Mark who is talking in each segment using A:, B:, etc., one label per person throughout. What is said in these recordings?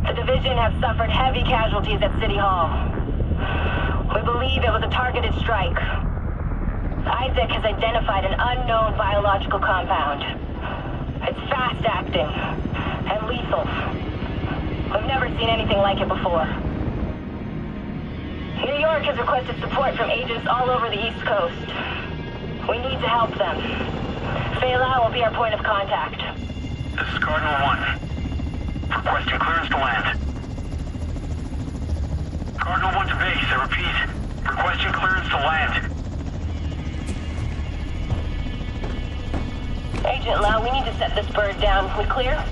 A: The division have suffered heavy casualties at City Hall. We believe it was a targeted strike. Isaac has identified an unknown biological compound. It's fast-acting and lethal. We've never seen anything like it before. New York has requested support from agents all over the East Coast. We need to help them. Fela will be our point of contact.
B: This is Cardinal 1. Requesting clearance to land. Cardinal 1 to base, I repeat. Requesting clearance to land.
A: Agent Lau, we need to set this bird down. We clear?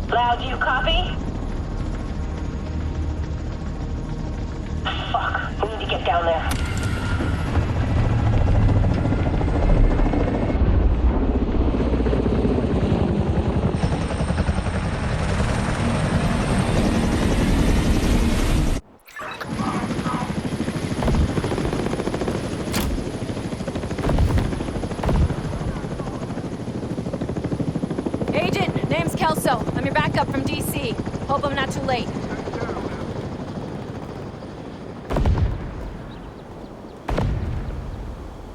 A: Lau, do you copy? Fuck, we need to get down there.
C: I'm your backup from DC. Hope I'm not too late.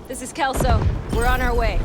C: This is Kelso. We're on our way.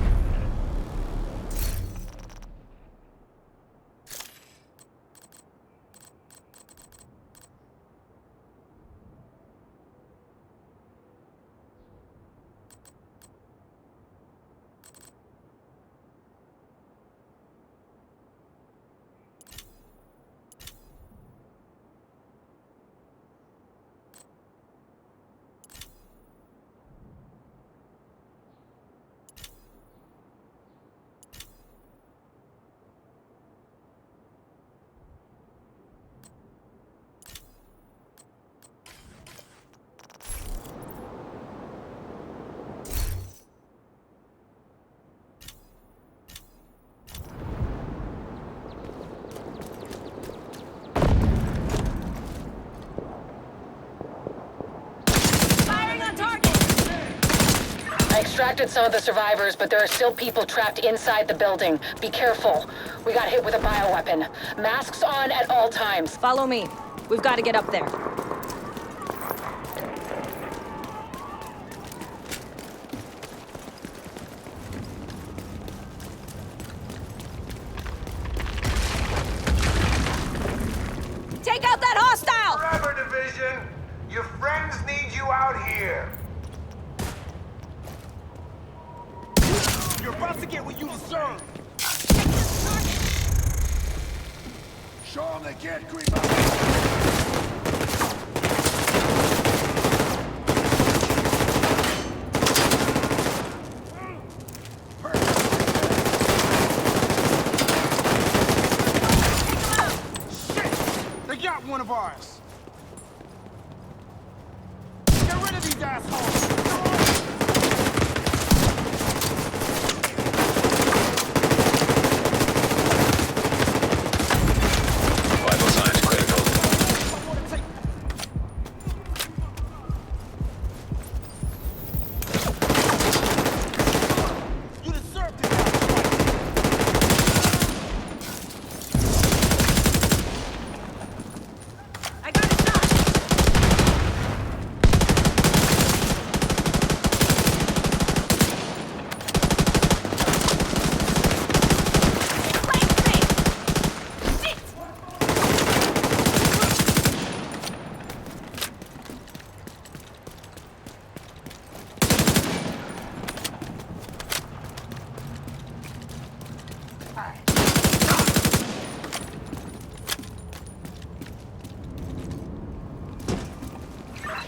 D: I extracted some of the survivors, but there are still people trapped inside the building. Be careful. We got hit with a bioweapon. Masks on at all times.
C: Follow me. We've got to get up there. Take out that hostile!
E: Forever, Division! Your friends need you out here! You're about to get what you deserve! Show them they can't creep up! One of ours. Get rid of these assholes.
B: Vital signs critical.
E: You deserve this.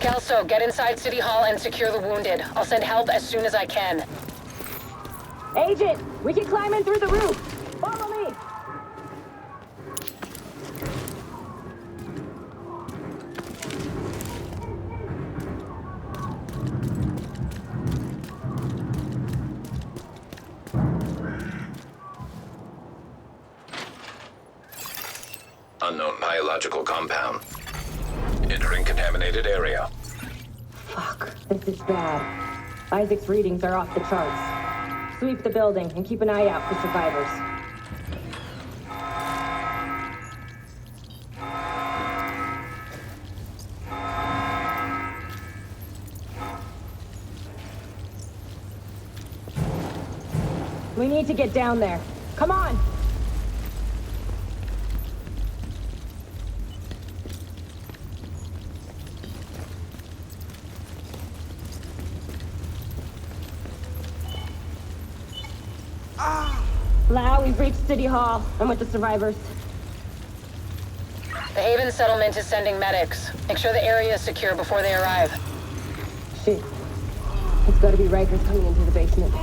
D: Kelso, get inside City Hall and secure the wounded. I'll send help as soon as I can.
C: Agent, we can climb in through the roof. Follow me.
B: Unknown biological compound. Entering contaminated area.
A: Fuck, this is bad.
C: Isaac's readings are off the charts. Sweep the building and keep an eye out for survivors. We need to get down there. Come on! Lau, we've reached City Hall. I'm with the survivors.
D: The Haven settlement is sending medics. Make sure the area is secure before they arrive.
C: Shit. It's gotta be Rikers coming into the basement.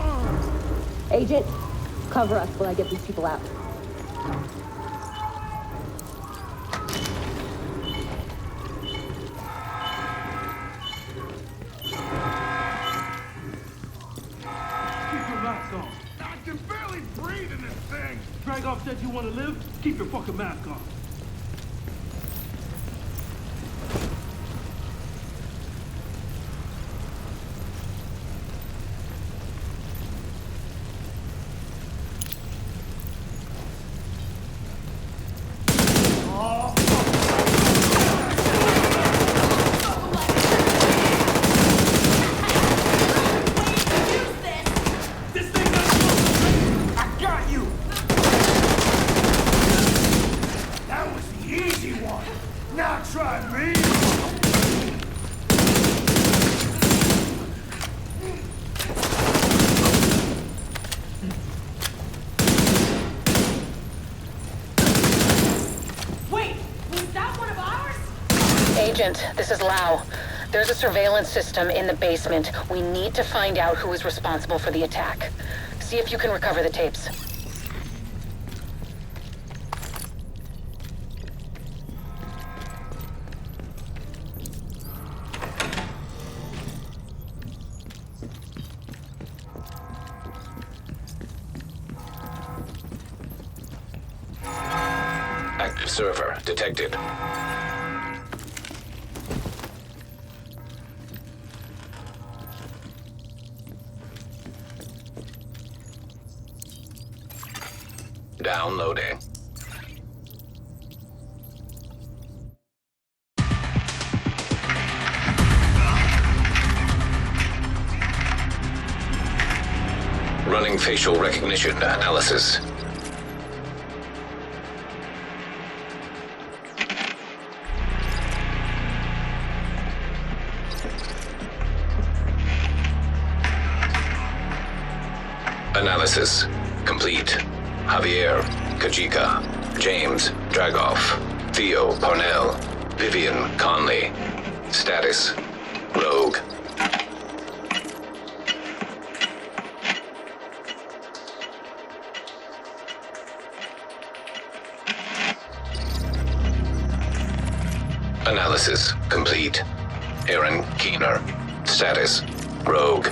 C: Agent, cover us while I get these people out.
F: Keep your mask on. I can barely breathe in this thing. Dragoff said you want to live? Keep your fucking mask on.
D: Agent, this is Lau. There's a surveillance system in the basement. We need to find out who is responsible for the attack. See if you can recover the tapes.
G: Active server detected. Downloading. Running facial recognition analysis. Analysis complete. Javier, Kajika, James, Dragoff, Theo, Parnell, Vivian, Conley. Status, Rogue. Analysis complete. Aaron Keener. Status, Rogue.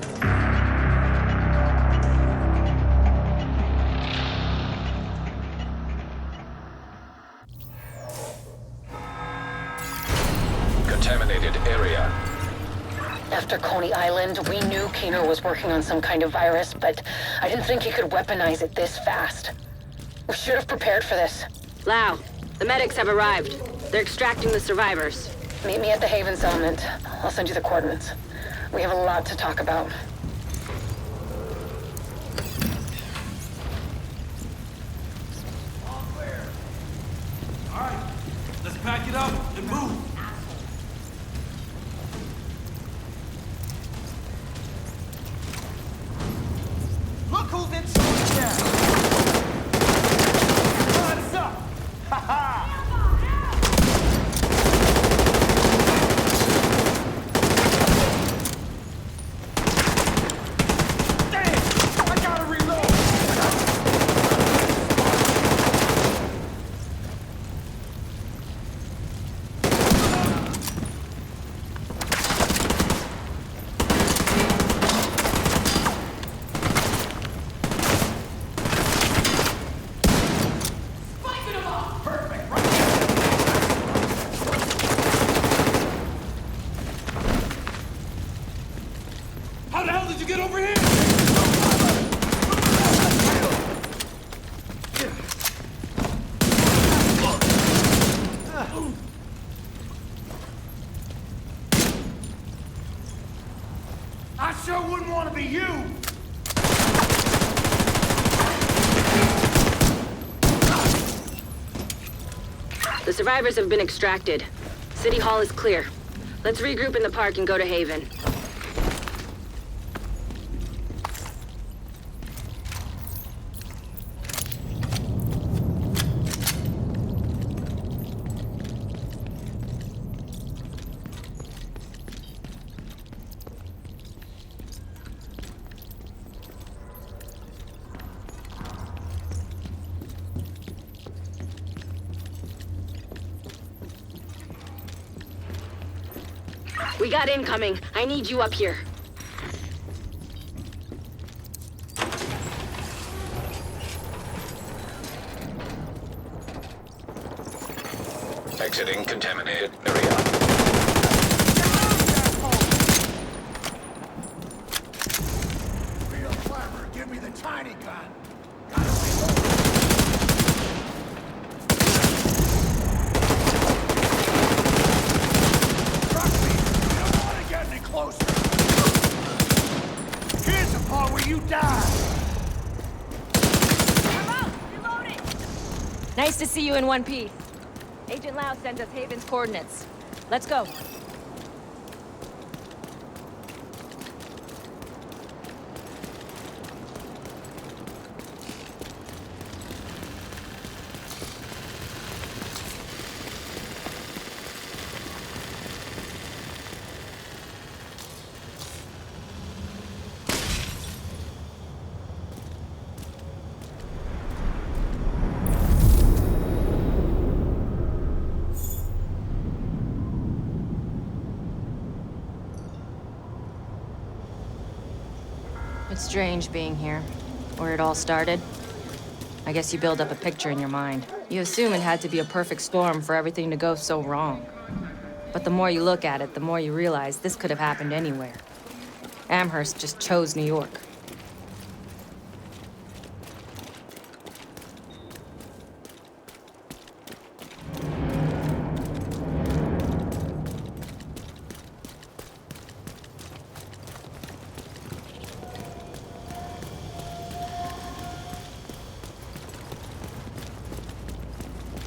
G: Contaminated area.
D: After Coney Island, we knew Keener was working on some kind of virus, but I didn't think he could weaponize it this fast. We should have prepared for this.
H: Lau, the medics have arrived. They're extracting the survivors.
D: Meet me at the Haven settlement. I'll send you the coordinates. We have a lot to talk about.
F: All clear. All right, let's pack it up and move.
E: Look who's in charge now! What's up? Ha ha! Damn! I gotta reload!
F: did you get over here?
E: I sure wouldn't want to be you!
H: The survivors have been extracted. City Hall is clear. Let's regroup in the park and go to Haven. We got incoming. I need you up here.
G: Exiting contaminated area.
E: Real clever, give me the tiny gun. Trust me, you don't want to get any closer. Here's the part where you die.
C: I'm out! Reloading! Nice to see you in one piece. Agent Lau sent us Haven's coordinates. Let's go. It's strange being here, where it all started. I guess you build up a picture in your mind. You assume it had to be a perfect storm for everything to go so wrong. But the more you look at it, the more you realize this could have happened anywhere. Amherst just chose New York.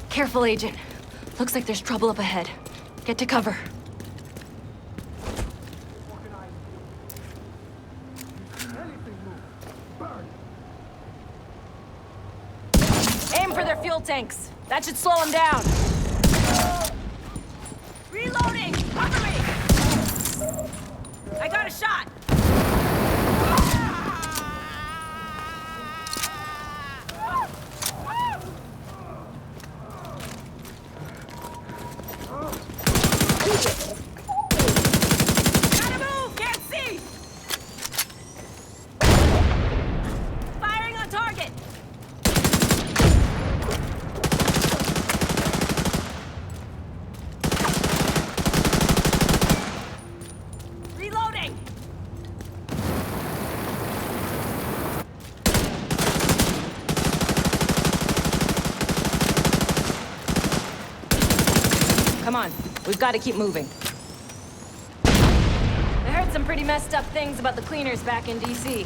C: Careful, Agent. Looks like there's trouble up ahead. Get to cover. Aim for their fuel tanks. That should slow them down. Reloading! Cover me! I got a shot! Gotta move! Can't see! Firing on target! Reloading! Come on, we've got to keep moving. I heard some pretty messed up things about the cleaners back in DC.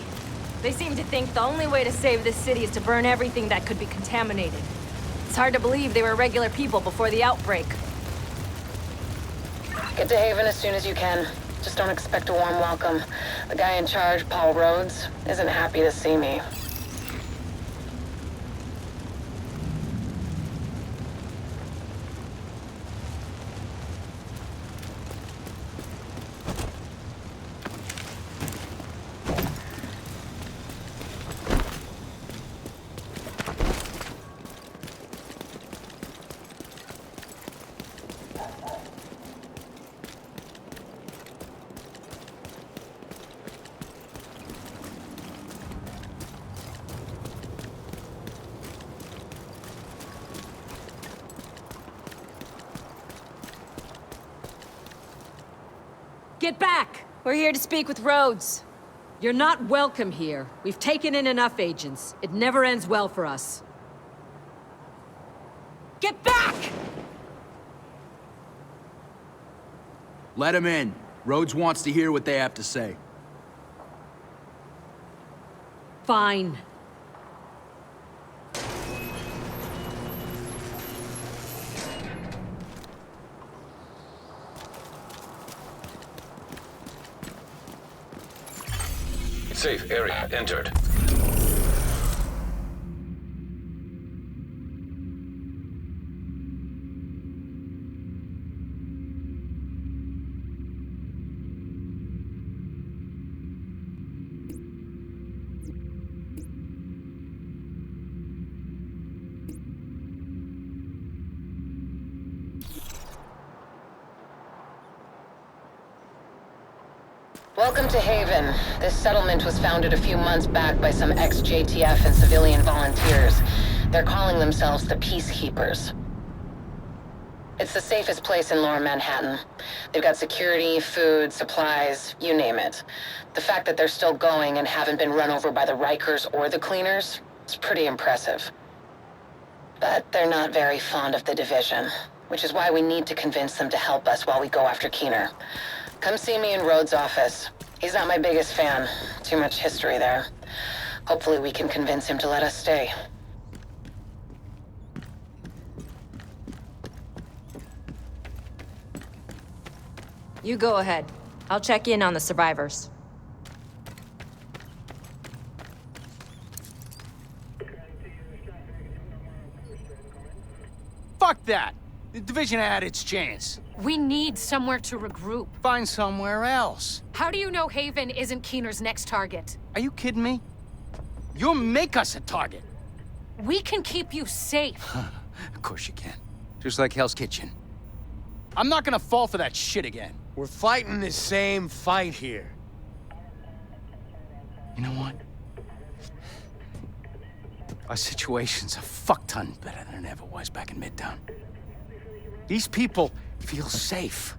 C: They seem to think the only way to save this city is to burn everything that could be contaminated. It's hard to believe they were regular people before the outbreak.
D: Get to Haven as soon as you can. Just don't expect a warm welcome. The guy in charge, Paul Rhodes, isn't happy to see me.
C: Get back! We're here to speak with Rhodes.
I: You're not welcome here. We've taken in enough agents. It never ends well for us. Get back!
J: Let him in. Rhodes wants to hear what they have to say.
I: Fine.
G: Safe area entered.
D: Welcome to Haven. This settlement was founded a few months back by some ex-JTF and civilian volunteers. They're calling themselves the Peacekeepers. It's the safest place in Lower Manhattan. They've got security, food, supplies, you name it. The fact that they're still going and haven't been run over by the Rikers or the Cleaners is pretty impressive. But they're not very fond of the division, which is why we need to convince them to help us while we go after Keener. Come see me in Rhodes' office. He's not my biggest fan. Too much history there. Hopefully we can convince him to let us stay.
C: You go ahead. I'll check in on the survivors.
K: Fuck that! The division had its chance.
L: We need somewhere to regroup.
K: Find somewhere else.
L: How do you know Haven isn't Keener's next target?
K: Are you kidding me? You'll make us a target.
L: We can keep you safe.
K: Of course you can. Just like Hell's Kitchen. I'm not gonna fall for that shit again.
E: We're fighting the same fight here.
K: You know what? Our situation's a fuck-ton better than it ever was back in Midtown. These people feel safe.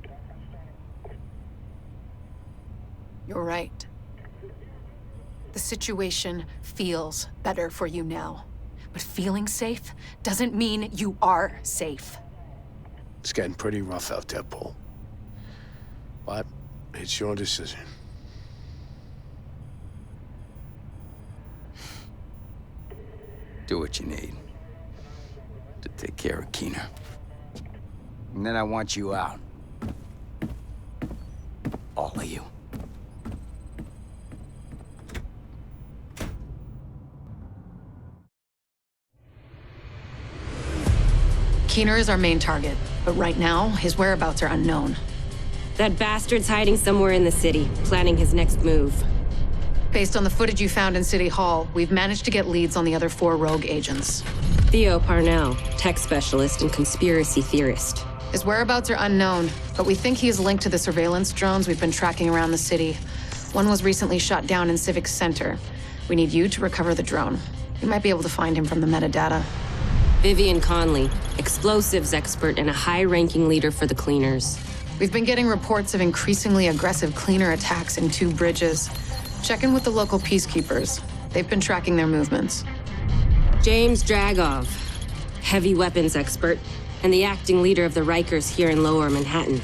L: You're right. The situation feels better for you now. But feeling safe doesn't mean you are safe.
E: It's getting pretty rough out there, Paul. But it's your decision.
K: Do what you need to take care of Keener. And then I want you out. All of you.
D: Keener is our main target, but right now, his whereabouts are unknown.
H: That bastard's hiding somewhere in the city, planning his next move.
D: Based on the footage you found in City Hall, we've managed to get leads on the other 4 rogue agents.
H: Theo Parnell, tech specialist and conspiracy theorist.
D: His whereabouts are unknown, but we think he is linked to the surveillance drones we've been tracking around the city. One was recently shot down in Civic Center. We need you to recover the drone. You might be able to find him from the metadata.
H: Vivian Conley, explosives expert and a high-ranking leader for the Cleaners.
D: We've been getting reports of increasingly aggressive Cleaner attacks in 2 bridges. Check in with the local peacekeepers. They've been tracking their movements.
H: James Dragov, heavy weapons expert, and the acting leader of the Rikers here in Lower Manhattan.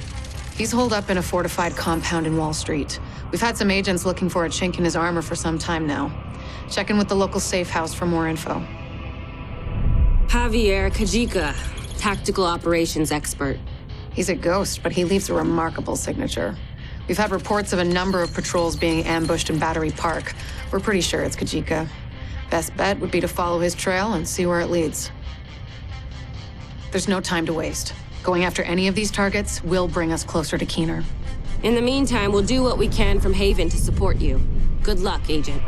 D: He's holed up in a fortified compound in Wall Street. We've had some agents looking for a chink in his armor for some time now. Check in with the local safe house for more info.
H: Javier Kajika, tactical operations expert.
D: He's a ghost, but he leaves a remarkable signature. We've had reports of a number of patrols being ambushed in Battery Park. We're pretty sure it's Kajika. Best bet would be to follow his trail and see where it leads. There's no time to waste. Going after any of these targets will bring us closer to Keener.
H: In the meantime, we'll do what we can from Haven to support you. Good luck, Agent.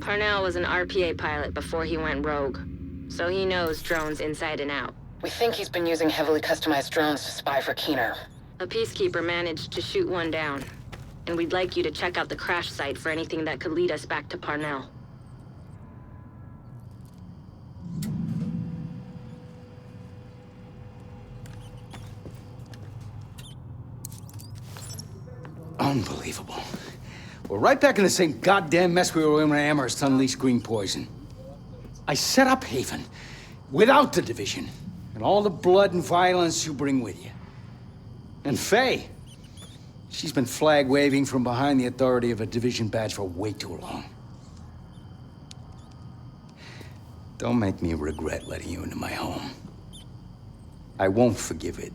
H: Parnell was an RPA pilot before he went rogue, so he knows drones inside and out.
D: We think he's been using heavily customized drones to spy for Keener.
H: A peacekeeper managed to shoot one down, and we'd like you to check out the crash site for anything that could lead us back to Parnell.
K: Unbelievable. We're right back in the same goddamn mess we were in when Amherst unleashed green poison. I set up Haven without the division and all the blood and violence you bring with you. And Faye, she's been flag-waving from behind the authority of a division badge for way too long. Don't make me regret letting you into my home. I won't forgive it.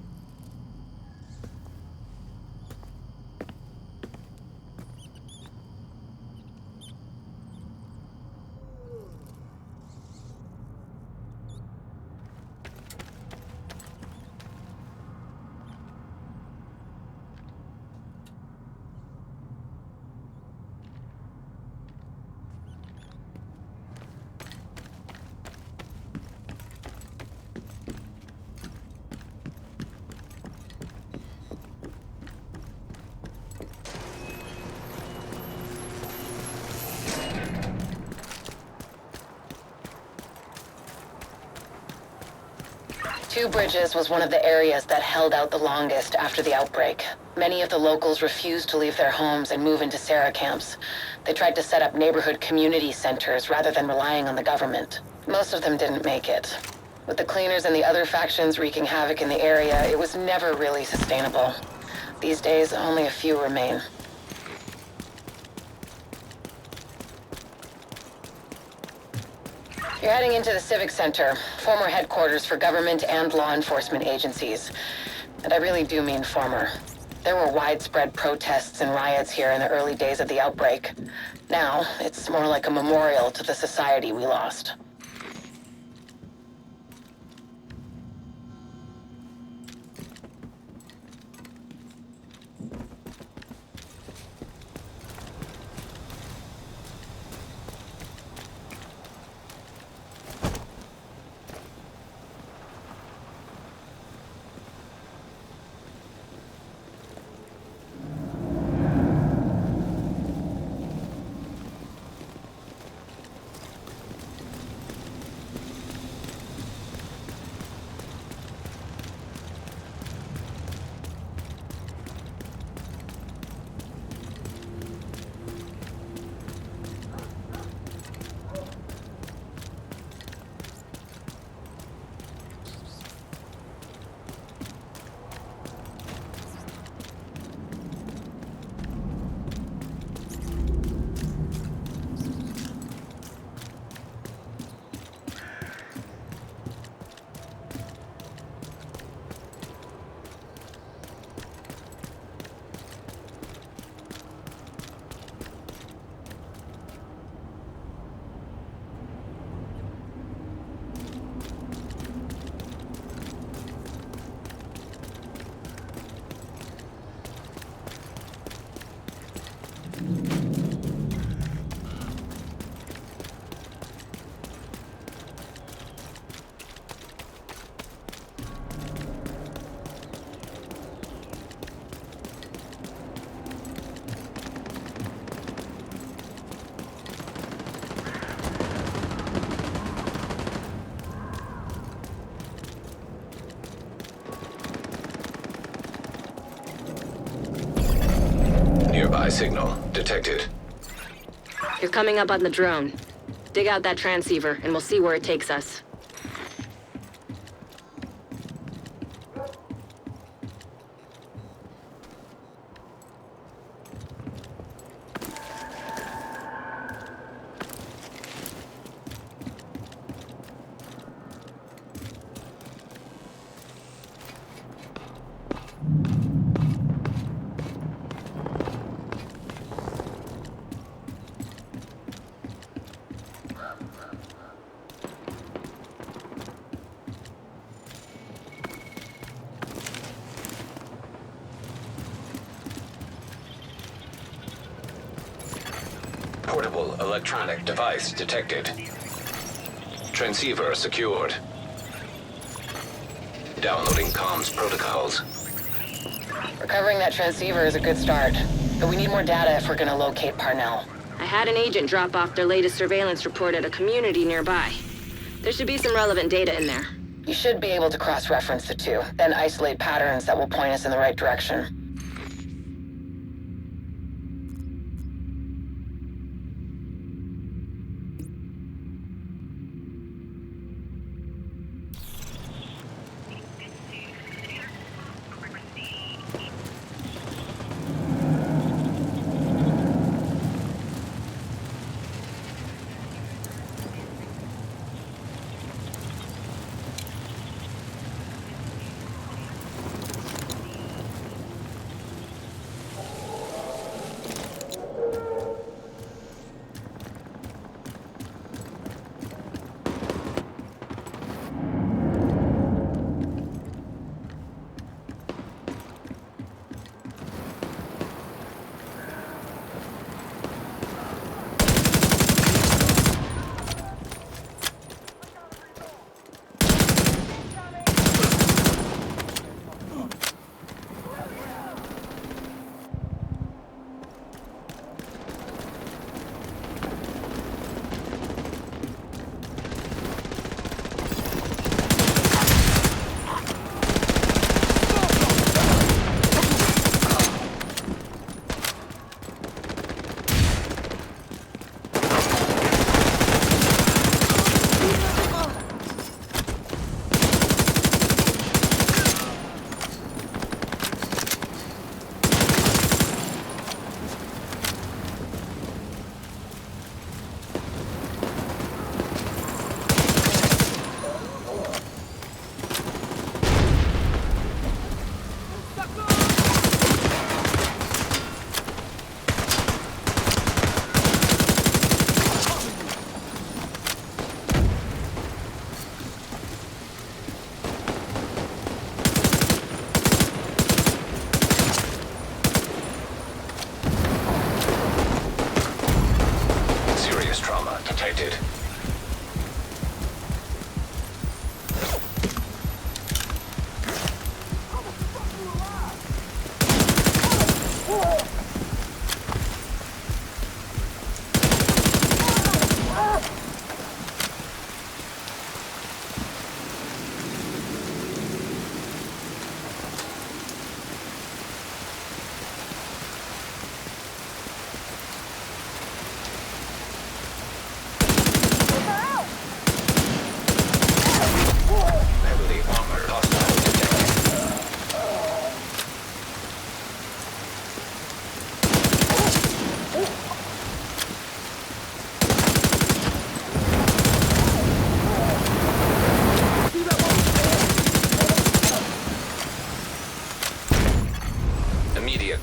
D: Two Bridges was one of the areas that held out the longest after the outbreak. Many of the locals refused to leave their homes and move into Sarah camps. They tried to set up neighborhood community centers rather than relying on the government. Most of them didn't make it. With the cleaners and the other factions wreaking havoc in the area, it was never really sustainable. These days, only a few remain. You're heading into the Civic Center, former headquarters for government and law enforcement agencies. And I really do mean former. There were widespread protests and riots here in the early days of the outbreak. Now, it's more like a memorial to the society we lost.
G: Nearby signal detected.
H: You're coming up on the drone. Dig out that transceiver, and we'll see where it takes us.
G: Unreliable electronic device detected. Transceiver secured. Downloading comms protocols.
D: Recovering that transceiver is a good start, but we need more data if we're gonna locate Parnell.
H: I had an agent drop off their latest surveillance report at a community nearby. There should be some relevant data in there.
D: You should be able to cross-reference the two, then isolate patterns that will point us in the right direction.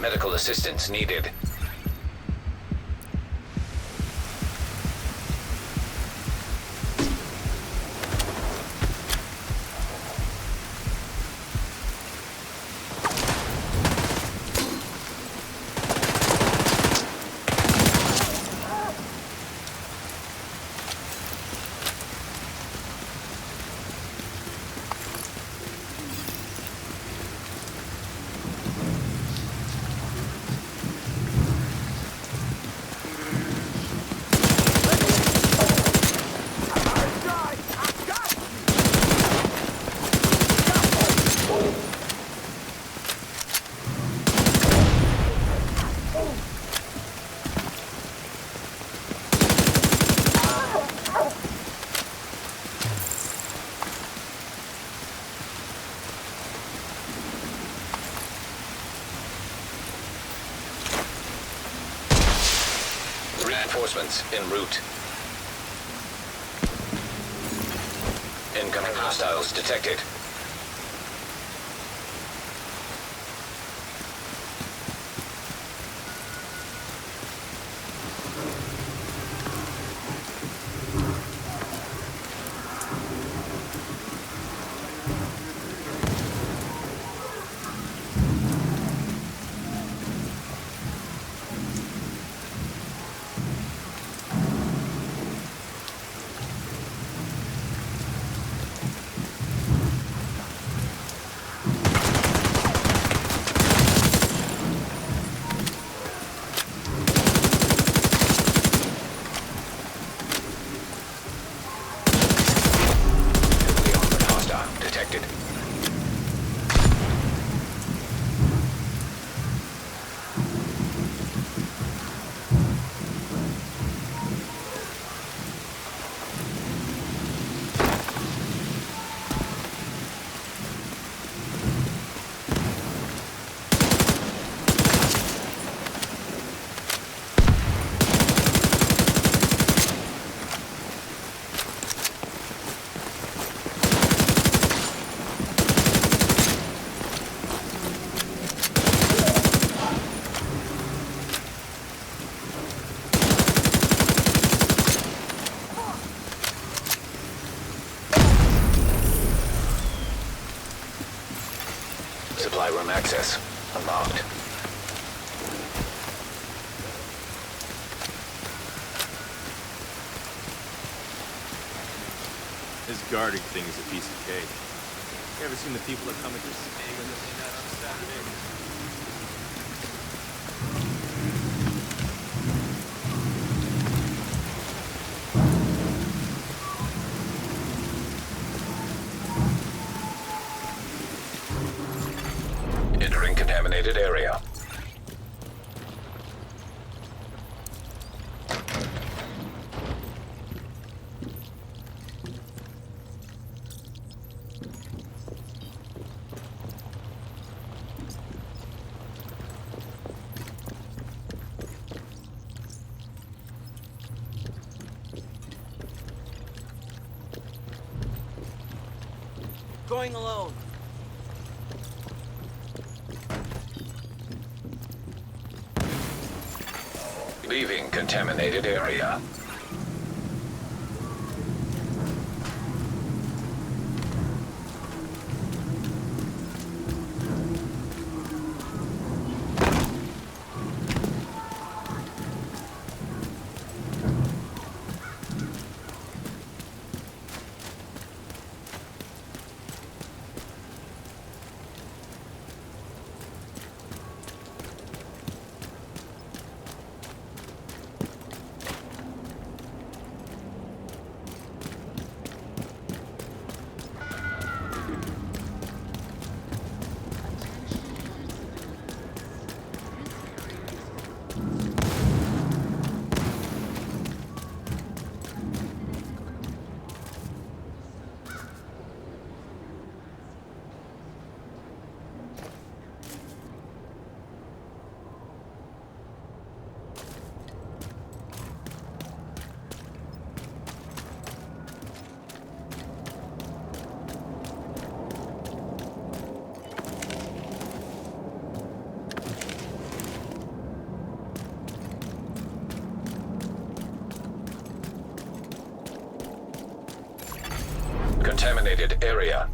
G: Medical assistance needed. Reinforcements en route. Incoming hostiles detected. Supply room access unlocked.
M: This guarding thing is a piece of cake. You ever seen the people that come and just staying on this night on Saturday?
G: Entering contaminated area.
N: Going alone.
G: Leaving contaminated area. Contaminated area.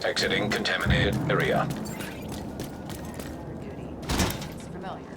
G: Exiting contaminated area.
C: It's familiar.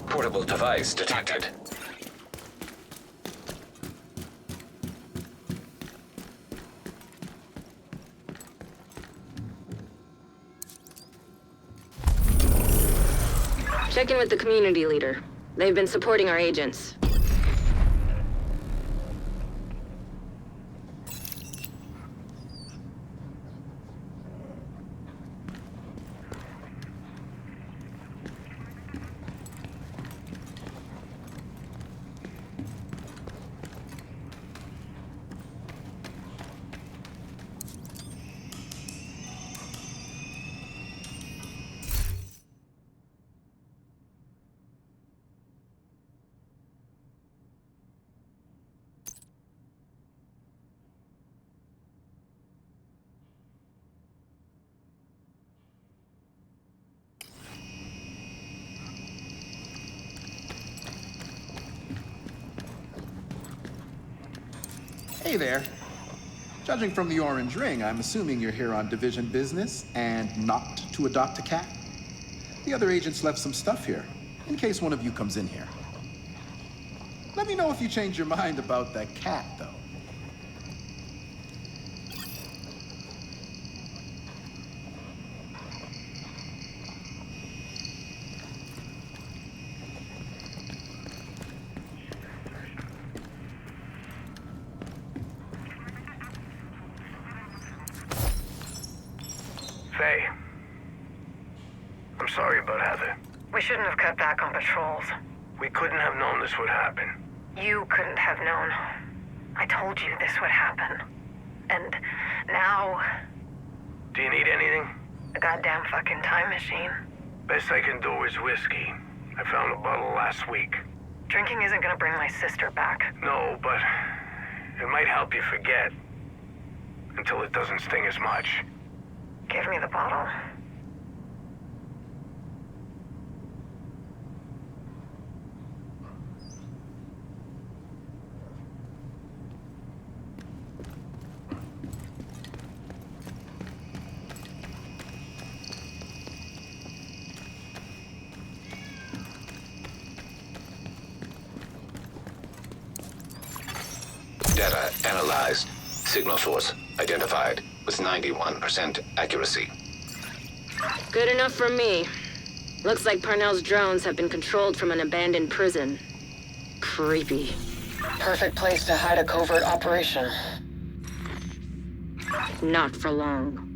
G: Portable device detected.
H: Check in with the community leader. They've been supporting our agents.
O: Hey there. Judging from the orange ring, I'm assuming you're here on division business and not to adopt a cat. The other agents left some stuff here, in case one of you comes in here. Let me know if you change your mind about that cat, though.
B: Faye. I'm sorry about Heather.
D: We shouldn't have cut back on patrols.
B: We couldn't have known this would happen.
D: You couldn't have known. I told you this would happen. And now...
B: Do you need anything?
D: A goddamn fucking time machine.
B: Best I can do is whiskey. I found a bottle last week.
D: Drinking isn't gonna bring my sister back.
B: No, but it might help you forget. Until it doesn't sting as much.
D: Give me the bottle.
G: Data analyzed. Signal source identified with 91% accuracy.
H: Good enough for me. Looks like Parnell's drones have been controlled from an abandoned prison. Creepy.
D: Perfect place to hide a covert operation.
H: Not for long.